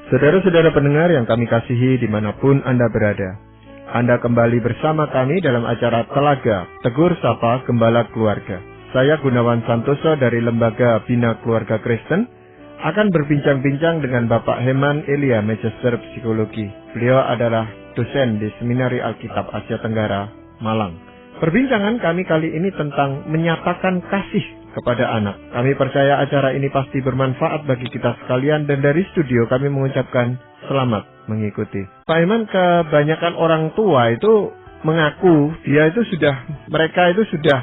Saudara-saudara pendengar yang kami kasihi dimanapun Anda berada, Anda kembali bersama kami dalam acara Telaga Tegur Sapa Gembala Keluarga. Saya Gunawan Santoso dari Lembaga Bina Keluarga Kristen akan berbincang-bincang dengan Bapak Heman Elia, Magister Psikologi. Beliau adalah dosen di Seminari Alkitab Asia Tenggara, Malang. Perbincangan kami kali ini tentang menyatakan kasih kepada anak. Kami percaya acara ini pasti bermanfaat bagi kita sekalian, dan dari studio kami mengucapkan selamat mengikuti. Pak Heman, kebanyakan orang tua itu mengaku mereka itu sudah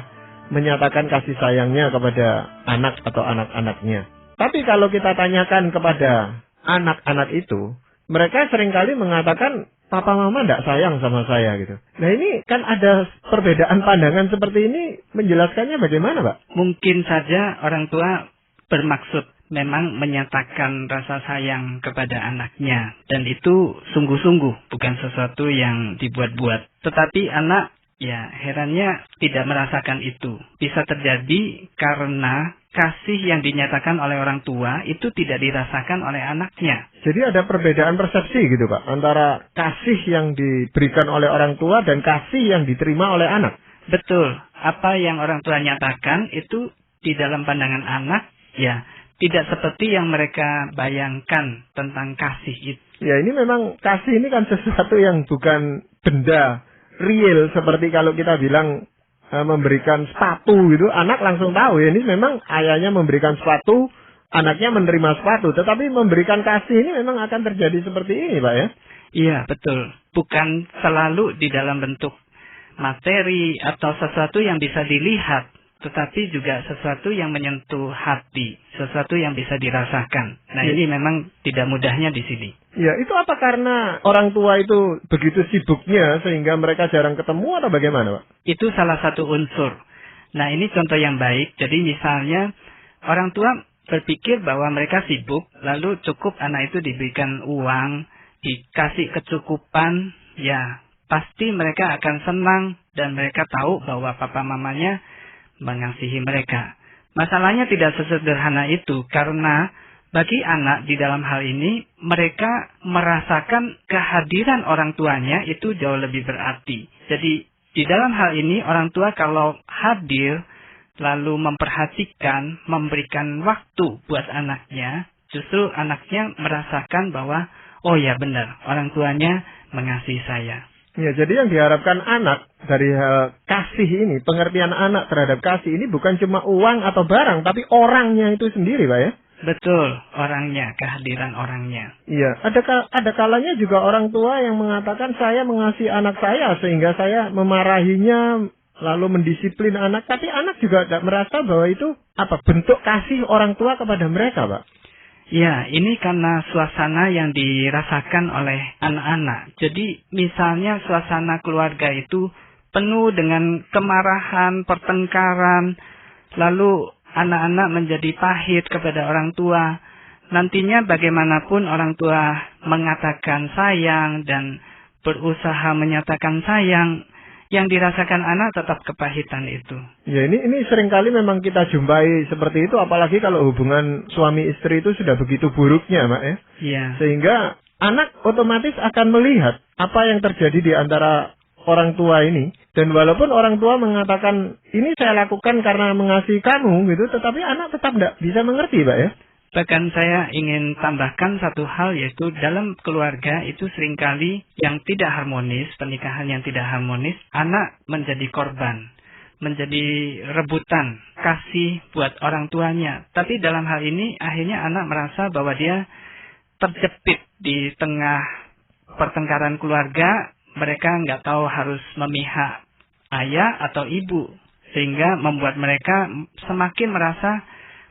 menyatakan kasih sayangnya kepada anak atau anak-anaknya. Tapi kalau kita tanyakan kepada anak-anak itu, mereka seringkali mengatakan, papa mama tidak sayang sama saya gitu. Nah, ini kan ada perbedaan pandangan seperti ini, menjelaskannya bagaimana, Pak? Mungkin saja orang tua bermaksud memang menyatakan rasa sayang kepada anaknya, dan itu sungguh-sungguh, bukan sesuatu yang dibuat-buat. Tetapi anak, herannya tidak merasakan itu. Bisa terjadi karena kasih yang dinyatakan oleh orang tua itu tidak dirasakan oleh anaknya. Jadi ada perbedaan persepsi gitu, Pak, antara kasih yang diberikan oleh orang tua dan kasih yang diterima oleh anak. Betul. Apa yang orang tua nyatakan itu di dalam pandangan anak, tidak seperti yang mereka bayangkan tentang kasih itu. Ya, ini memang kasih ini kan sesuatu yang bukan benda real, seperti kalau kita bilang memberikan sepatu gitu, anak langsung tahu ya, ini memang ayahnya memberikan sepatu, anaknya menerima sepatu. Tetapi memberikan kasih ini memang akan terjadi seperti ini, Pak, ya? Iya, betul. Bukan selalu di dalam bentuk materi atau sesuatu yang bisa dilihat, tetapi juga sesuatu yang menyentuh hati, sesuatu yang bisa dirasakan. Nah, ini memang tidak mudahnya di sini. Ya, itu apa karena orang tua itu begitu sibuknya sehingga mereka jarang ketemu atau bagaimana, Pak? Itu salah satu unsur. Nah, ini contoh yang baik. Jadi misalnya orang tua berpikir bahwa mereka sibuk, lalu cukup anak itu diberikan uang, dikasih kecukupan, pasti mereka akan senang dan mereka tahu bahwa papa mamanya mengasihi mereka. Masalahnya tidak sesederhana itu, karena bagi anak di dalam hal ini, mereka merasakan kehadiran orang tuanya itu jauh lebih berarti. Jadi di dalam hal ini orang tua kalau hadir, lalu memperhatikan, memberikan waktu buat anaknya, justru anaknya merasakan bahwa, oh ya benar, orang tuanya mengasihi saya. Ya, jadi yang diharapkan anak dari kasih ini, pengertian anak terhadap kasih ini bukan cuma uang atau barang, tapi orangnya itu sendiri, Pak, ya? Betul, orangnya, kehadiran orangnya. Iya, ada kalanya juga orang tua yang mengatakan saya mengasihi anak saya sehingga saya memarahinya lalu mendisiplin anak, tapi anak juga tidak merasa bahwa itu bentuk kasih orang tua kepada mereka, Pak. Ya, ini karena suasana yang dirasakan oleh anak-anak. Jadi misalnya suasana keluarga itu penuh dengan kemarahan, pertengkaran, lalu anak-anak menjadi pahit kepada orang tua. Nantinya bagaimanapun orang tua mengatakan sayang dan berusaha menyatakan sayang, yang dirasakan anak tetap kepahitan itu. Ya, ini seringkali memang kita jumpai seperti itu, apalagi kalau hubungan suami istri itu sudah begitu buruknya, Mak, ya. Iya. Sehingga anak otomatis akan melihat apa yang terjadi di antara orang tua ini. Dan walaupun orang tua mengatakan, ini saya lakukan karena mengasihi kamu, gitu, tetapi anak tetap tidak bisa mengerti, Pak, ya. Bahkan saya ingin tambahkan satu hal, yaitu dalam keluarga itu seringkali yang tidak harmonis, pernikahan yang tidak harmonis, anak menjadi korban, menjadi rebutan kasih buat orang tuanya. Tapi dalam hal ini akhirnya anak merasa bahwa dia terjepit di tengah pertengkaran keluarga, mereka nggak tahu harus memihak ayah atau ibu, sehingga membuat mereka semakin merasa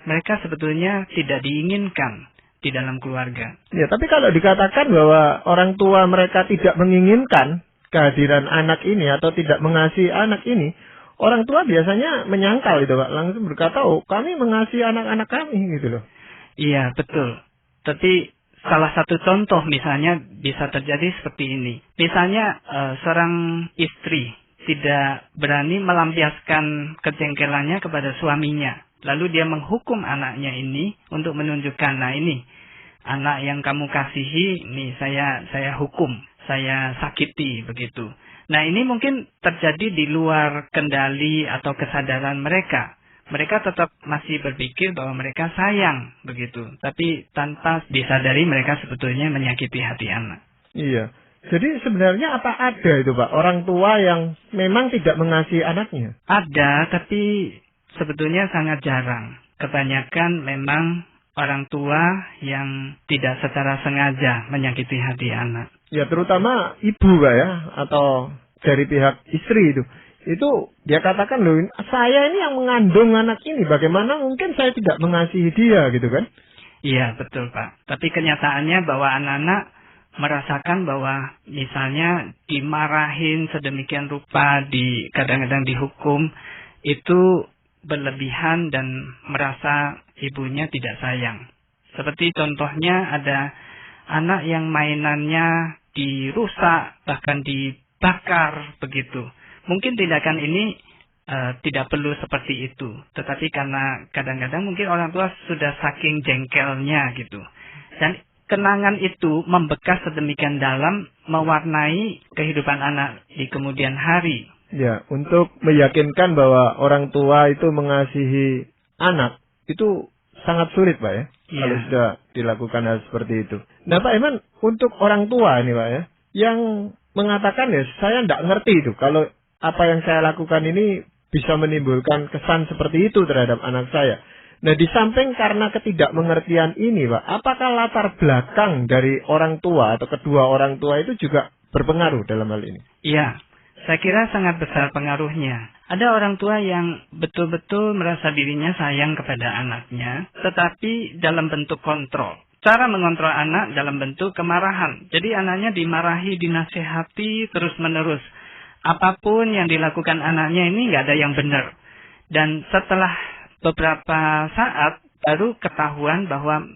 mereka sebetulnya tidak diinginkan di dalam keluarga. Ya, tapi kalau dikatakan bahwa orang tua mereka tidak menginginkan kehadiran anak ini atau tidak mengasihi anak ini, orang tua biasanya menyangkal itu, Pak. Langsung berkata, oh kami mengasihi anak-anak kami, gitu loh. Iya, betul. Tapi salah satu contoh misalnya bisa terjadi seperti ini. Misalnya seorang istri tidak berani melampiaskan kejengkelannya kepada suaminya. Lalu dia menghukum anaknya ini untuk menunjukkan, nah ini, anak yang kamu kasihi, nih saya hukum, saya sakiti begitu. Nah, ini mungkin terjadi di luar kendali atau kesadaran mereka. Mereka tetap masih berpikir bahwa mereka sayang begitu, tapi tanpa disadari mereka sebetulnya menyakiti hati anak. Iya. Jadi sebenarnya apa ada itu Pak, orang tua yang memang tidak mengasihi anaknya? Ada, tapi sebetulnya sangat jarang. Kebanyakan memang orang tua yang tidak secara sengaja menyakiti hati anak. Ya terutama ibu Pak ya, atau dari pihak istri itu. Itu dia katakan, loh saya ini yang mengandung anak ini, bagaimana mungkin saya tidak mengasihi dia gitu kan? Iya betul Pak. Tapi kenyataannya bahwa anak-anak merasakan bahwa misalnya dimarahin sedemikian rupa, kadang-kadang dihukum, itu berlebihan dan merasa ibunya tidak sayang. Seperti contohnya ada anak yang mainannya dirusak, bahkan dibakar begitu. Mungkin tindakan ini tidak perlu seperti itu. Tetapi karena kadang-kadang mungkin orang tua sudah saking jengkelnya gitu. Dan kenangan itu membekas sedemikian dalam, mewarnai kehidupan anak di kemudian hari. Ya, untuk meyakinkan bahwa orang tua itu mengasihi anak, itu sangat sulit Pak ya. Ya. Kalau sudah dilakukan hal seperti itu. Nah Pak Iman, untuk orang tua ini Pak ya, yang mengatakan ya saya tidak ngerti itu, kalau apa yang saya lakukan ini bisa menimbulkan kesan seperti itu terhadap anak saya. Nah, di samping karena ketidakmengertian ini, Pak, apakah latar belakang dari orang tua atau kedua orang tua itu juga berpengaruh dalam hal ini? Iya, saya kira sangat besar pengaruhnya. Ada orang tua yang betul-betul merasa dirinya sayang kepada anaknya, tetapi dalam bentuk kontrol. Cara mengontrol anak dalam bentuk kemarahan. Jadi anaknya dimarahi, dinasehati terus-menerus. Apapun yang dilakukan anaknya ini nggak ada yang benar. Dan setelah beberapa saat baru ketahuan bahwa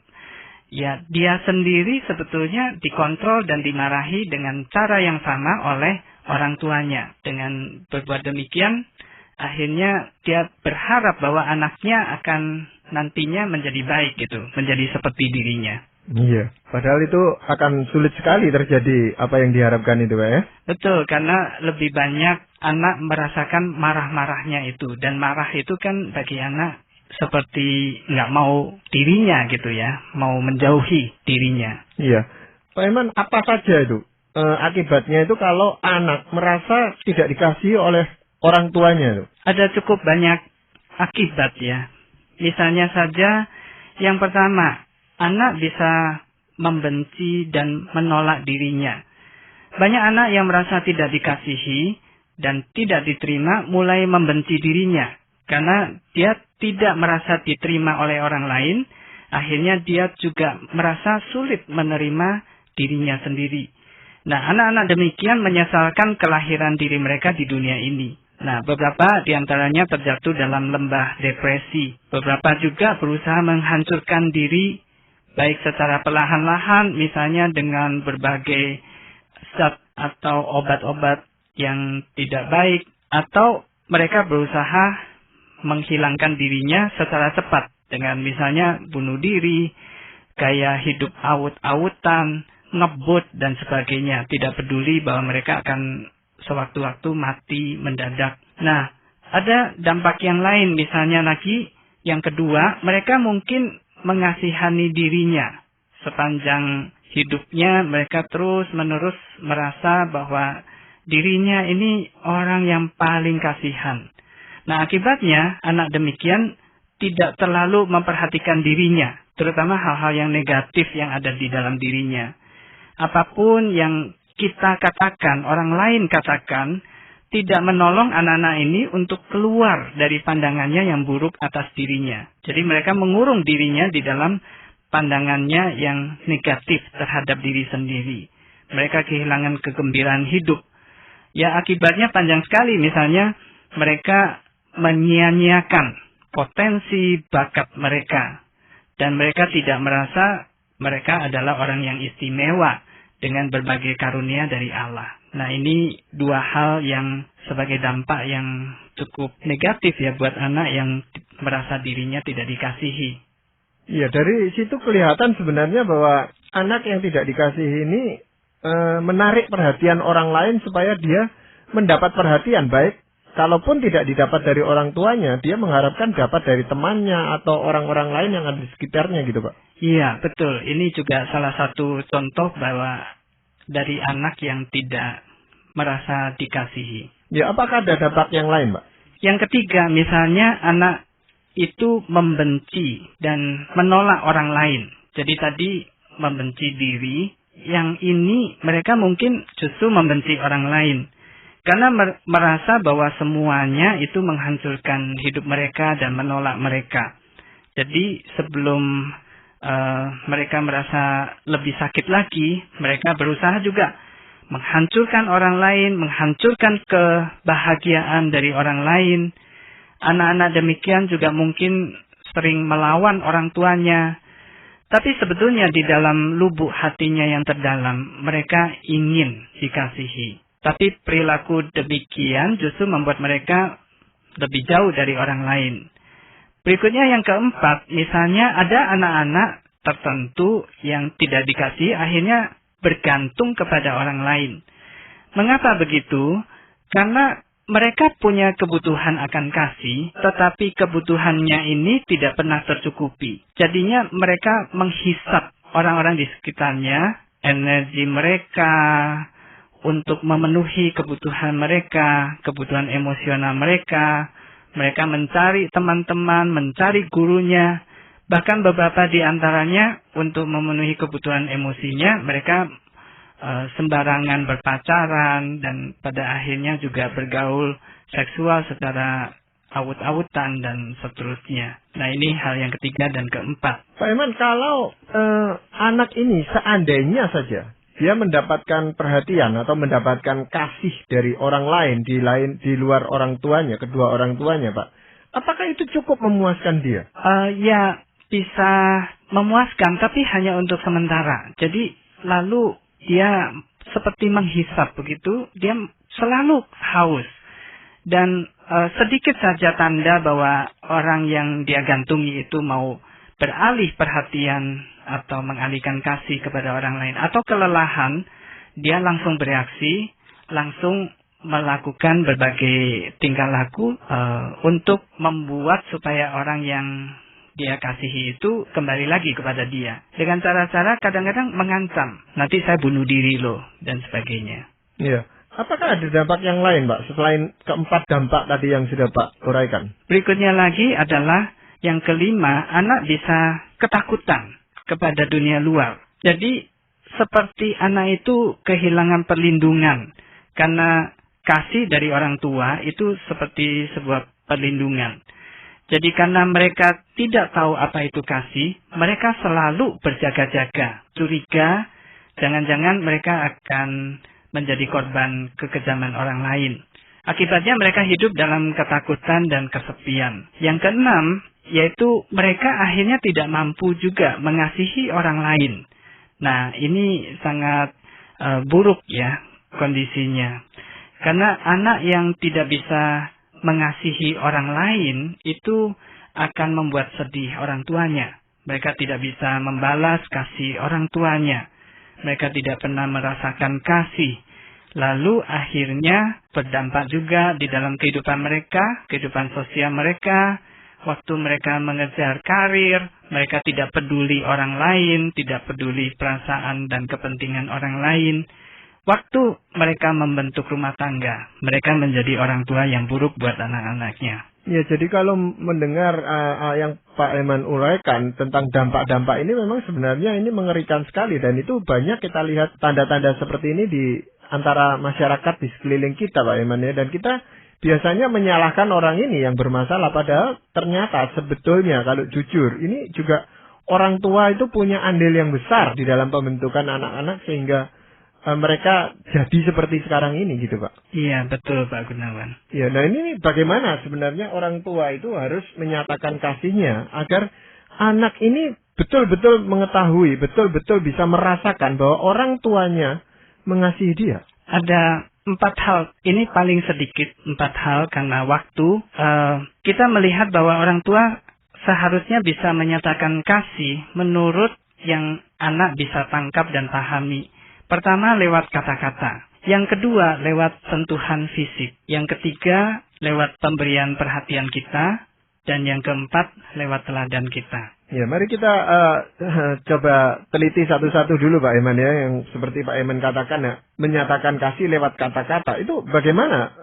ya dia sendiri sebetulnya dikontrol dan dimarahi dengan cara yang sama oleh orang tuanya. Dengan berbuat demikian, akhirnya dia berharap bahwa anaknya akan nantinya menjadi baik gitu, menjadi seperti dirinya. Iya, padahal itu akan sulit sekali terjadi apa yang diharapkan itu Pak ya? Betul, karena lebih banyak anak merasakan marah-marahnya itu. Dan marah itu kan bagi anak seperti nggak mau dirinya gitu ya, mau menjauhi dirinya. Iya, Pak Iman, apa saja itu akibatnya itu kalau anak merasa tidak dikasihi oleh orang tuanya itu? Ada cukup banyak akibat ya. Misalnya saja, yang pertama, anak bisa membenci dan menolak dirinya. Banyak anak yang merasa tidak dikasihi dan tidak diterima mulai membenci dirinya. Karena dia tidak merasa diterima oleh orang lain, akhirnya dia juga merasa sulit menerima dirinya sendiri. Nah, anak-anak demikian menyesalkan kelahiran diri mereka di dunia ini. Nah, beberapa diantaranya terjatuh dalam lembah depresi. Beberapa juga berusaha menghancurkan diri, baik secara perlahan-lahan, misalnya dengan berbagai zat atau obat-obat yang tidak baik, atau mereka berusaha menghilangkan dirinya secara cepat, dengan misalnya bunuh diri, gaya hidup awut-awutan, ngebut, dan sebagainya. Tidak peduli bahwa mereka akan sewaktu-waktu mati mendadak. Nah, ada dampak yang lain, misalnya lagi, yang kedua, mereka mungkin mengasihani dirinya. Sepanjang hidupnya mereka terus-menerus merasa bahwa dirinya ini orang yang paling kasihan. Nah, akibatnya anak demikian tidak terlalu memperhatikan dirinya, terutama hal-hal yang negatif yang ada di dalam dirinya. Apapun yang kita katakan, orang lain katakan, tidak menolong anak-anak ini untuk keluar dari pandangannya yang buruk atas dirinya. Jadi mereka mengurung dirinya di dalam pandangannya yang negatif terhadap diri sendiri. Mereka kehilangan kegembiraan hidup. Ya, akibatnya panjang sekali. Misalnya mereka menyia-nyiakan potensi bakat mereka. Dan mereka tidak merasa mereka adalah orang yang istimewa dengan berbagai karunia dari Allah. Nah, ini dua hal yang sebagai dampak yang cukup negatif ya buat anak yang merasa dirinya tidak dikasihi. Iya, dari situ kelihatan sebenarnya bahwa anak yang tidak dikasihi ini menarik perhatian orang lain supaya dia mendapat perhatian, baik kalaupun tidak didapat dari orang tuanya, dia mengharapkan dapat dari temannya atau orang-orang lain yang ada di sekitarnya gitu, Pak. Iya, betul. Ini juga salah satu contoh bahwa dari anak yang tidak merasa dikasihi. Ya, apakah ada dampak yang lain, Pak? Yang ketiga, misalnya anak itu membenci dan menolak orang lain. Jadi tadi membenci diri, yang ini mereka mungkin justru membenci orang lain. Karena merasa bahwa semuanya itu menghancurkan hidup mereka dan menolak mereka. Jadi sebelum mereka merasa lebih sakit lagi, mereka berusaha juga menghancurkan orang lain, menghancurkan kebahagiaan dari orang lain. Anak-anak demikian juga mungkin sering melawan orang tuanya. Tapi sebetulnya di dalam lubuk hatinya yang terdalam, mereka ingin dikasihi. Tapi perilaku demikian justru membuat mereka lebih jauh dari orang lain. Berikutnya yang keempat, misalnya ada anak-anak tertentu yang tidak dikasihi, akhirnya bergantung kepada orang lain. Mengapa begitu? Karena mereka punya kebutuhan akan kasih, tetapi kebutuhannya ini tidak pernah tercukupi. Jadinya mereka menghisap orang-orang di sekitarnya, energi mereka untuk memenuhi kebutuhan mereka, kebutuhan emosional mereka. Mereka mencari teman-teman, mencari gurunya. Bahkan beberapa di antaranya untuk memenuhi kebutuhan emosinya, mereka sembarangan berpacaran dan pada akhirnya juga bergaul seksual secara awut-awutan dan seterusnya. Nah, ini hal yang ketiga dan keempat. Pak Iman, kalau anak ini seandainya saja dia mendapatkan perhatian atau mendapatkan kasih dari orang lain di luar orang tuanya, kedua orang tuanya, Pak, apakah itu cukup memuaskan dia? Ya, bisa memuaskan, tapi hanya untuk sementara. Jadi lalu dia seperti menghisap begitu, dia selalu haus. Dan sedikit saja tanda bahwa orang yang dia gantungi itu mau beralih perhatian atau mengalihkan kasih kepada orang lain, atau kelelahan, dia langsung bereaksi, langsung melakukan berbagai tingkah laku untuk membuat supaya orang yang dia kasihi itu kembali lagi kepada dia. Dengan cara-cara kadang-kadang mengancam, nanti saya bunuh diri loh, dan sebagainya. Iya. Apakah ada dampak yang lain, Pak, selain keempat dampak tadi yang sudah Pak uraikan? Berikutnya lagi adalah yang kelima, anak bisa ketakutan kepada dunia luar. Jadi seperti anak itu kehilangan perlindungan, karena kasih dari orang tua itu seperti sebuah perlindungan. Jadi karena mereka tidak tahu apa itu kasih, mereka selalu berjaga-jaga, curiga, jangan-jangan mereka akan menjadi korban kekejaman orang lain. Akibatnya mereka hidup dalam ketakutan dan kesepian. Yang keenam, yaitu mereka akhirnya tidak mampu juga mengasihi orang lain. Nah, ini sangat buruk ya kondisinya. Karena anak yang tidak bisa mengasihi orang lain itu akan membuat sedih orang tuanya. Mereka tidak bisa membalas kasih orang tuanya. Mereka tidak pernah merasakan kasih. Lalu akhirnya berdampak juga di dalam kehidupan mereka, kehidupan sosial mereka. Waktu mereka mengejar karir, mereka tidak peduli orang lain, tidak peduli perasaan dan kepentingan orang lain. Waktu mereka membentuk rumah tangga, mereka menjadi orang tua yang buruk buat anak-anaknya. Ya, jadi kalau mendengar yang Pak Eman uraikan tentang dampak-dampak ini, memang sebenarnya ini mengerikan sekali. Dan itu banyak kita lihat tanda-tanda seperti ini di antara masyarakat di sekeliling kita, Pak Eman, ya. Dan kita biasanya menyalahkan orang ini yang bermasalah, padahal ternyata sebetulnya kalau jujur, ini juga orang tua itu punya andil yang besar di dalam pembentukan anak-anak sehingga mereka jadi seperti sekarang ini gitu, Pak. Iya, betul Pak Gunawan. Ya, nah ini bagaimana sebenarnya orang tua itu harus menyatakan kasihnya agar anak ini betul-betul mengetahui, betul-betul bisa merasakan bahwa orang tuanya mengasihi dia. Ada 4 hal, ini paling sedikit 4 hal karena waktu. Kita melihat bahwa orang tua seharusnya bisa menyatakan kasih menurut yang anak bisa tangkap dan pahami. Pertama, lewat kata-kata. Yang kedua, lewat sentuhan fisik. Yang ketiga, lewat pemberian perhatian kita. Dan yang keempat, lewat teladan kita. Ya, mari kita coba teliti satu-satu dulu Pak Eman ya, yang seperti Pak Eman katakan ya, menyatakan kasih lewat kata-kata. Itu bagaimana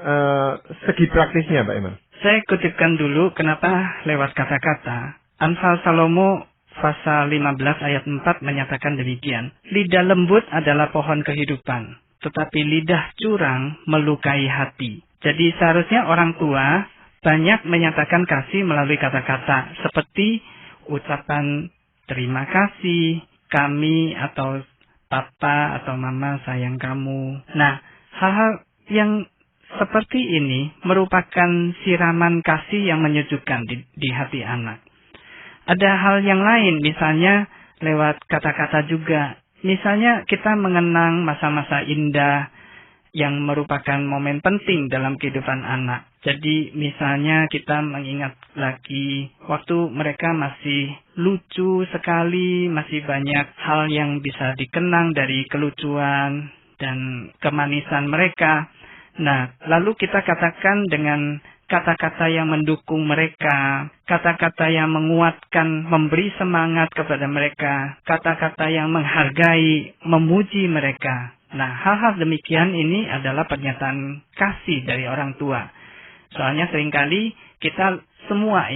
segi praktisnya Pak Eman? Saya kutipkan dulu kenapa lewat kata-kata. Amsal Salomo pasal 15 ayat 4 menyatakan demikian. Lidah lembut adalah pohon kehidupan, tetapi lidah curang melukai hati. Jadi seharusnya orang tua banyak menyatakan kasih melalui kata-kata, seperti ucapan terima kasih, kami atau papa atau mama sayang kamu. Nah, hal-hal yang seperti ini merupakan siraman kasih yang menyejukkan di hati anak. Ada hal yang lain, misalnya lewat kata-kata juga. Misalnya kita mengenang masa-masa indah yang merupakan momen penting dalam kehidupan anak. Jadi misalnya kita mengingat lagi waktu mereka masih lucu sekali, masih banyak hal yang bisa dikenang dari kelucuan dan kemanisan mereka. Nah, lalu kita katakan dengan kata-kata yang mendukung mereka, kata-kata yang menguatkan, memberi semangat kepada mereka, kata-kata yang menghargai, memuji mereka. Nah, hal-hal demikian ini adalah pernyataan kasih dari orang tua. Soalnya seringkali kita semua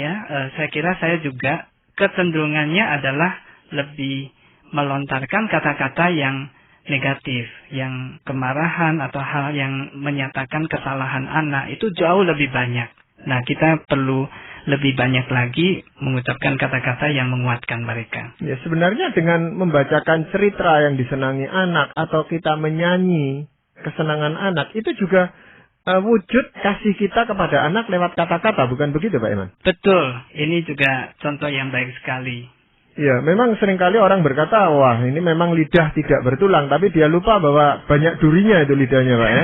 saya kira saya juga kecenderungannya adalah lebih melontarkan kata-kata yang negatif, yang kemarahan atau hal yang menyatakan kesalahan anak itu jauh lebih banyak. Nah, kita perlu lebih banyak lagi mengucapkan kata-kata yang menguatkan mereka. Ya, sebenarnya dengan membacakan cerita yang disenangi anak atau kita menyanyi kesenangan anak, itu juga wujud kasih kita kepada anak lewat kata-kata, bukan begitu Pak Iman? Betul, ini juga contoh yang baik sekali. Ya, memang seringkali orang berkata, wah ini memang lidah tidak bertulang, tapi dia lupa bahwa banyak durinya itu lidahnya Pak ya.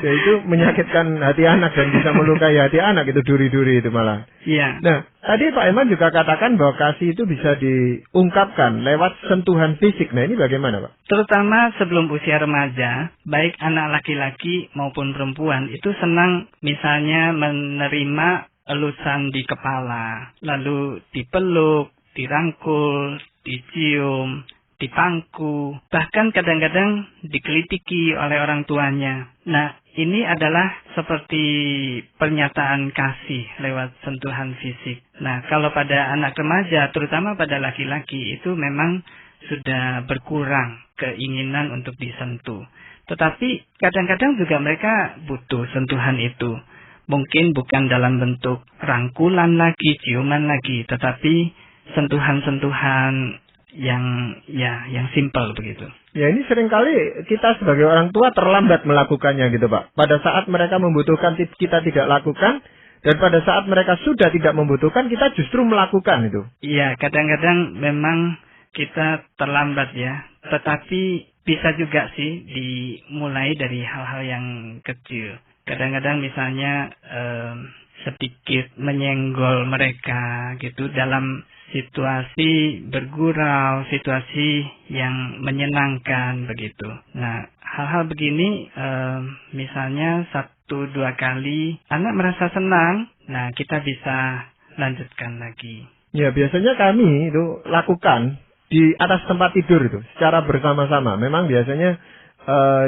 Ya itu menyakitkan hati anak dan bisa melukai hati anak, itu duri-duri itu malah. Iya. Nah, tadi Pak Iman juga katakan bahwa kasih itu bisa diungkapkan lewat sentuhan fisik. Nah, ini bagaimana Pak? Terutama sebelum usia remaja, baik anak laki-laki maupun perempuan itu senang misalnya menerima elusan di kepala, lalu dipeluk, dirangkul, dicium, dipangku, bahkan kadang-kadang dikelitiki oleh orang tuanya. Nah, ini adalah seperti pernyataan kasih lewat sentuhan fisik. Nah, kalau pada anak remaja, terutama pada laki-laki, itu memang sudah berkurang keinginan untuk disentuh. Tetapi kadang-kadang juga mereka butuh sentuhan itu. Mungkin bukan dalam bentuk rangkulan lagi, ciuman lagi, tetapi sentuhan-sentuhan yang simpel begitu. Ya, ini seringkali kita sebagai orang tua terlambat melakukannya gitu Pak. Pada saat mereka membutuhkan kita tidak lakukan, dan pada saat mereka sudah tidak membutuhkan kita justru melakukan itu. Iya, kadang-kadang memang kita terlambat ya. Tetapi bisa juga sih dimulai dari hal-hal yang kecil. Kadang-kadang misalnya sedikit menyenggol mereka gitu dalam situasi bergurau, situasi yang menyenangkan begitu. Nah, hal-hal begini misalnya 1-2 kali anak merasa senang, nah kita bisa lanjutkan lagi. Ya, biasanya kami itu lakukan di atas tempat tidur itu secara bersama-sama. Memang biasanya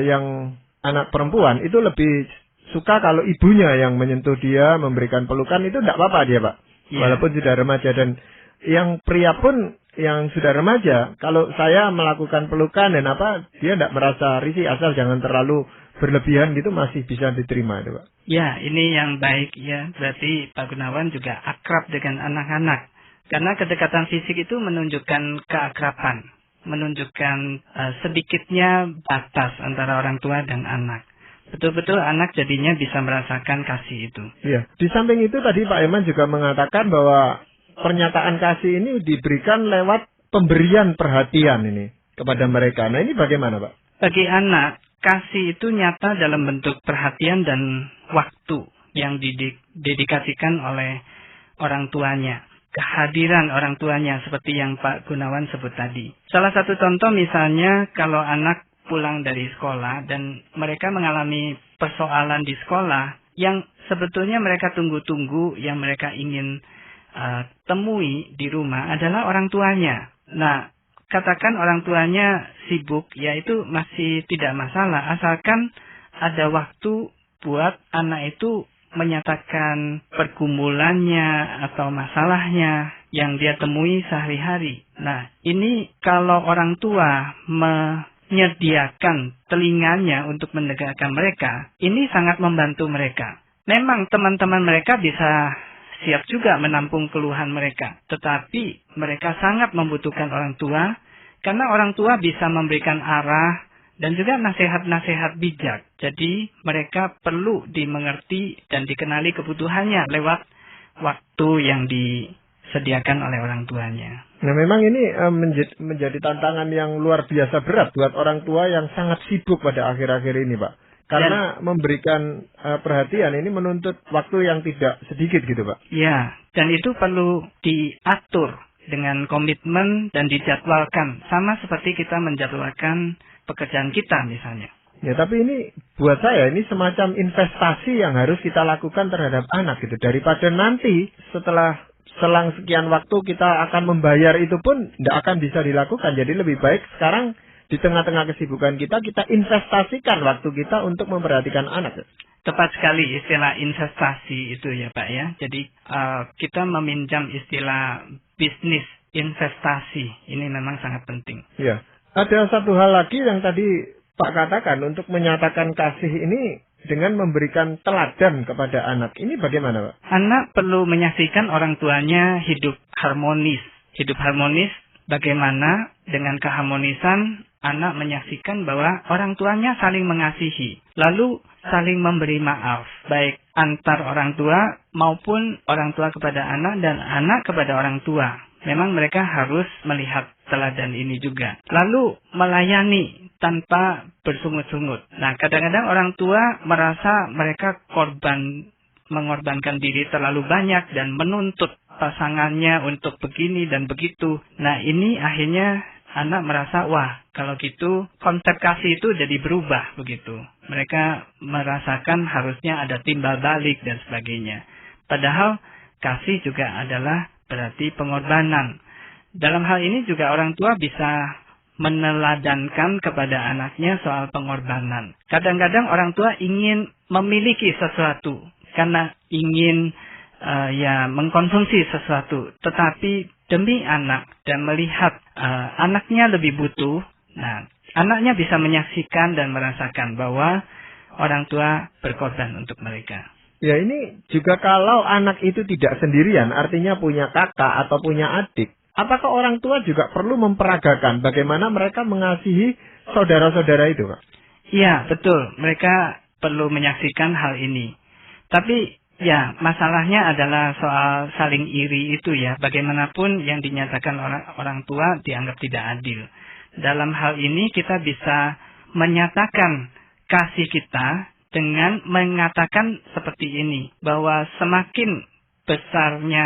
yang anak perempuan itu lebih suka kalau ibunya yang menyentuh dia, memberikan pelukan, itu tidak apa-apa dia Pak. Yeah. Walaupun sudah remaja. Dan yang pria pun yang sudah remaja, kalau saya melakukan pelukan dan apa, dia tidak merasa risih, asal jangan terlalu berlebihan gitu, masih bisa diterima itu Pak. Ya, ini yang baik ya. Berarti Pak Gunawan juga akrab dengan anak-anak. Karena kedekatan fisik itu menunjukkan keakraban, menunjukkan sedikitnya batas antara orang tua dan anak. Betul-betul anak jadinya bisa merasakan kasih itu. Iya. Di samping itu tadi Pak Eman juga mengatakan bahwa pernyataan kasih ini diberikan lewat pemberian perhatian ini kepada mereka. Nah, ini bagaimana Pak? Bagi anak, kasih itu nyata dalam bentuk perhatian dan waktu yang didedikasikan oleh orang tuanya. kehadiran orang tuanya seperti yang Pak Gunawan sebut tadi. Salah satu contoh misalnya kalau anak pulang dari sekolah dan mereka mengalami persoalan di sekolah yang sebetulnya mereka tunggu-tunggu, yang mereka ingin temui di rumah adalah orang tuanya. Nah, katakan orang tuanya sibuk, ya itu masih tidak masalah asalkan ada waktu buat anak itu menyatakan pergumulannya atau masalahnya yang dia temui sehari-hari. Nah, ini kalau orang tua menyediakan telinganya untuk mendengarkan mereka, ini sangat membantu mereka. Memang teman-teman mereka bisa siap juga menampung keluhan mereka, tetapi mereka sangat membutuhkan orang tua, karena orang tua bisa memberikan arah dan juga nasihat-nasihat bijak. Jadi mereka perlu dimengerti dan dikenali kebutuhannya lewat waktu yang disediakan oleh orang tuanya. Nah, memang ini menjadi tantangan yang luar biasa berat buat orang tua yang sangat sibuk pada akhir-akhir ini, Pak. Karena memberikan perhatian ini menuntut waktu yang tidak sedikit gitu, Pak. Ya, dan itu perlu diatur dengan komitmen dan dijadwalkan. Sama seperti kita menjadwalkan pekerjaan kita misalnya. Ya, tapi ini buat saya ini semacam investasi yang harus kita lakukan terhadap anak gitu. Daripada nanti setelah selang sekian waktu kita akan membayar itu pun tidak akan bisa dilakukan. Jadi lebih baik sekarang di tengah-tengah kesibukan kita investasikan waktu kita untuk memperhatikan anak. Tepat sekali istilah investasi itu ya Pak ya. Jadi kita meminjam istilah bisnis investasi. Ini memang sangat penting. Ya. Ada satu hal lagi yang tadi Pak katakan untuk menyatakan kasih ini dengan memberikan teladan kepada anak. Ini bagaimana, Pak? Anak perlu menyaksikan orang tuanya hidup harmonis. Hidup harmonis bagaimana dengan keharmonisan anak menyaksikan bahwa orang tuanya saling mengasihi, lalu saling memberi maaf, baik antar orang tua maupun orang tua kepada anak dan anak kepada orang tua. Memang mereka harus melihat teladan ini juga. Lalu melayani tanpa bersungut-sungut. Nah, kadang-kadang orang tua merasa mereka mengorbankan diri terlalu banyak dan menuntut pasangannya untuk begini dan begitu. Nah, ini akhirnya anak merasa, wah, kalau gitu konsep kasih itu jadi berubah begitu. Mereka merasakan harusnya ada timbal balik dan sebagainya. Padahal kasih juga adalah berarti pengorbanan. Dalam hal ini juga orang tua bisa meneladankan kepada anaknya soal pengorbanan. Kadang-kadang orang tua ingin memiliki sesuatu karena ingin mengkonsumsi sesuatu, tetapi demi anak dan melihat anaknya lebih butuh, nah anaknya bisa menyaksikan dan merasakan bahwa orang tua berkorban untuk mereka. Ya, ini juga kalau anak itu tidak sendirian, artinya punya kakak atau punya adik, apakah orang tua juga perlu memperagakan bagaimana mereka mengasihi saudara-saudara itu, Pak? Iya, betul. Mereka perlu menyaksikan hal ini. Tapi ya, masalahnya adalah soal saling iri itu ya. Bagaimanapun yang dinyatakan orang tua dianggap tidak adil. Dalam hal ini kita bisa menyatakan kasih kita dengan mengatakan seperti ini, bahwa semakin besarnya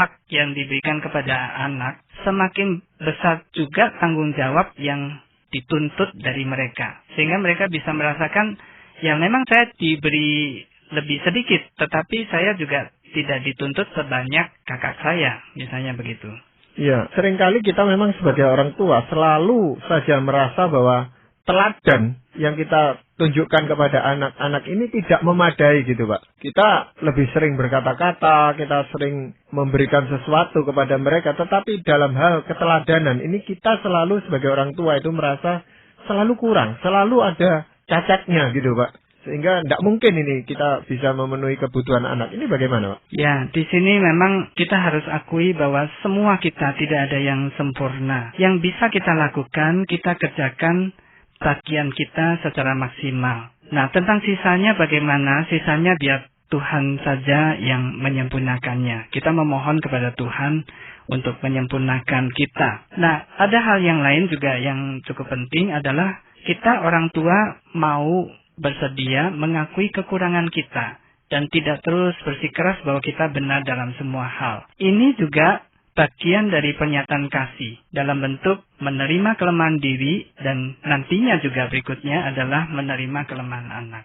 hak yang diberikan kepada anak, semakin besar juga tanggung jawab yang dituntut dari mereka. Sehingga mereka bisa merasakan, ya memang saya diberi lebih sedikit, tetapi saya juga tidak dituntut sebanyak kakak saya, misalnya begitu. Ya, seringkali kita memang sebagai orang tua selalu saja merasa bahwa teladan yang kita tunjukkan kepada anak-anak ini tidak memadai gitu, Pak. Kita lebih sering berkata-kata, kita sering memberikan sesuatu kepada mereka, tetapi dalam hal keteladanan ini kita selalu sebagai orang tua itu merasa selalu kurang, selalu ada cacatnya gitu, Pak. Sehingga tidak mungkin ini kita bisa memenuhi kebutuhan anak. Ini bagaimana, Pak? Ya, di sini memang kita harus akui bahwa semua kita tidak ada yang sempurna. Yang bisa kita lakukan, kita kerjakan bagian kita secara maksimal. Nah, tentang sisanya bagaimana? Sisanya biar Tuhan saja yang menyempurnakannya. Kita memohon kepada Tuhan untuk menyempurnakan kita. Nah, ada hal yang lain juga yang cukup penting adalah kita orang tua mau bersedia mengakui kekurangan kita. dan tidak terus bersikeras bahwa kita benar dalam semua hal. Ini juga bagian dari pernyataan kasih dalam bentuk menerima kelemahan diri dan nantinya juga berikutnya adalah menerima kelemahan anak.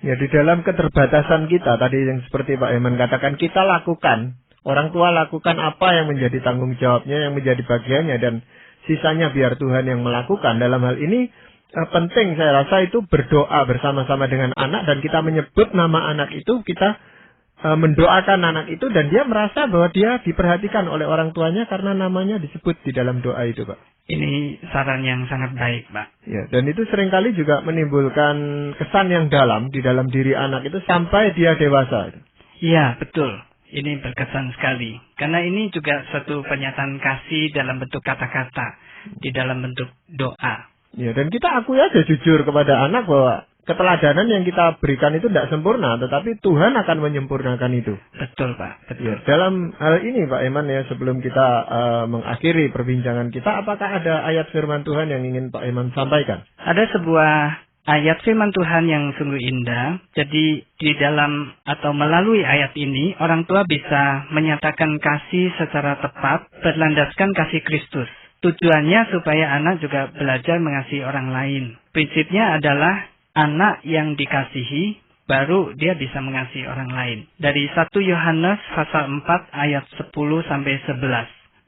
Ya, di dalam keterbatasan kita tadi yang seperti Pak Heman katakan, kita lakukan, orang tua lakukan apa yang menjadi tanggung jawabnya, yang menjadi bagiannya, dan sisanya biar Tuhan yang melakukan. Dalam hal ini penting saya rasa itu berdoa bersama-sama dengan anak, dan kita menyebut nama anak itu, kita mendoakan anak itu, dan dia merasa bahwa dia diperhatikan oleh orang tuanya karena namanya disebut di dalam doa itu, Pak. Ini saran yang sangat baik, Pak. Ya, dan itu seringkali juga menimbulkan kesan yang dalam di dalam diri anak itu sampai dia dewasa. Iya, betul. Ini berkesan sekali. Karena ini juga satu pernyataan kasih dalam bentuk kata-kata, di dalam bentuk doa. Ya, dan kita akui aja jujur kepada anak bahwa keteladanan yang kita berikan itu tidak sempurna, tetapi Tuhan akan menyempurnakan itu. Betul, Pak. Betul. Ya, dalam hal ini, Pak Eman, ya, sebelum kita mengakhiri perbincangan kita, apakah ada ayat firman Tuhan yang ingin Pak Eman sampaikan? Ada sebuah ayat firman Tuhan yang sungguh indah. Jadi di dalam atau melalui ayat ini, orang tua bisa menyatakan kasih secara tepat berlandaskan kasih Kristus. Tujuannya supaya anak juga belajar mengasihi orang lain. Prinsipnya adalah anak yang dikasihi, baru dia bisa mengasihi orang lain. Dari 1 Yohanes pasal 4 ayat 10-11.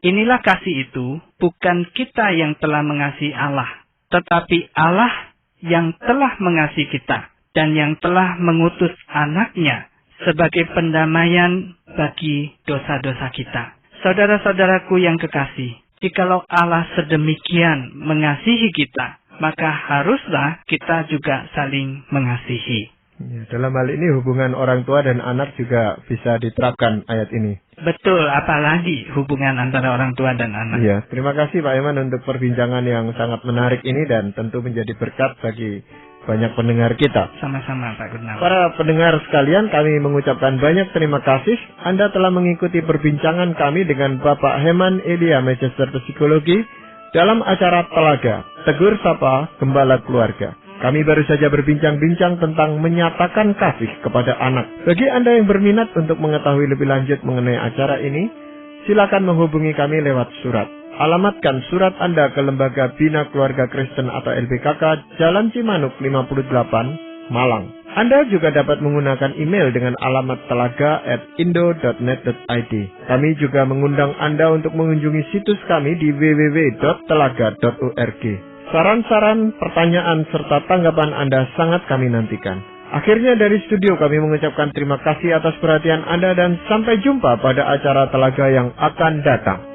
Inilah kasih itu, bukan kita yang telah mengasihi Allah, tetapi Allah yang telah mengasihi kita, dan yang telah mengutus anaknya sebagai pendamaian bagi dosa-dosa kita. Saudara-saudaraku yang kekasih, jikalau Allah sedemikian mengasihi kita, maka haruslah kita juga saling mengasihi. Ya, dalam hal ini hubungan orang tua dan anak juga bisa diterapkan ayat ini. Betul, apalagi hubungan antara orang tua dan anak. Ya, terima kasih Pak Eman untuk perbincangan yang sangat menarik ini dan tentu menjadi berkat bagi banyak pendengar kita. Sama-sama Pak Gunawan. Para pendengar sekalian, kami mengucapkan banyak terima kasih. Anda telah mengikuti perbincangan kami dengan Bapak Heman Elia, Magister Psikologi, dalam acara Telaga, Tegur Sapa Gembala Keluarga. Kami baru saja berbincang-bincang tentang menyatakan kasih kepada anak. Bagi Anda yang berminat untuk mengetahui lebih lanjut mengenai acara ini, silakan menghubungi kami lewat surat. Alamatkan surat Anda ke Lembaga Bina Keluarga Kristen atau LBKK, Jalan Cimanuk 58, Malang. Anda juga dapat menggunakan email dengan alamat telaga@indo.net.id. Kami juga mengundang Anda untuk mengunjungi situs kami di www.telaga.org. Saran-saran, pertanyaan, serta tanggapan Anda sangat kami nantikan. Akhirnya dari studio kami mengucapkan terima kasih atas perhatian Anda dan sampai jumpa pada acara Telaga yang akan datang.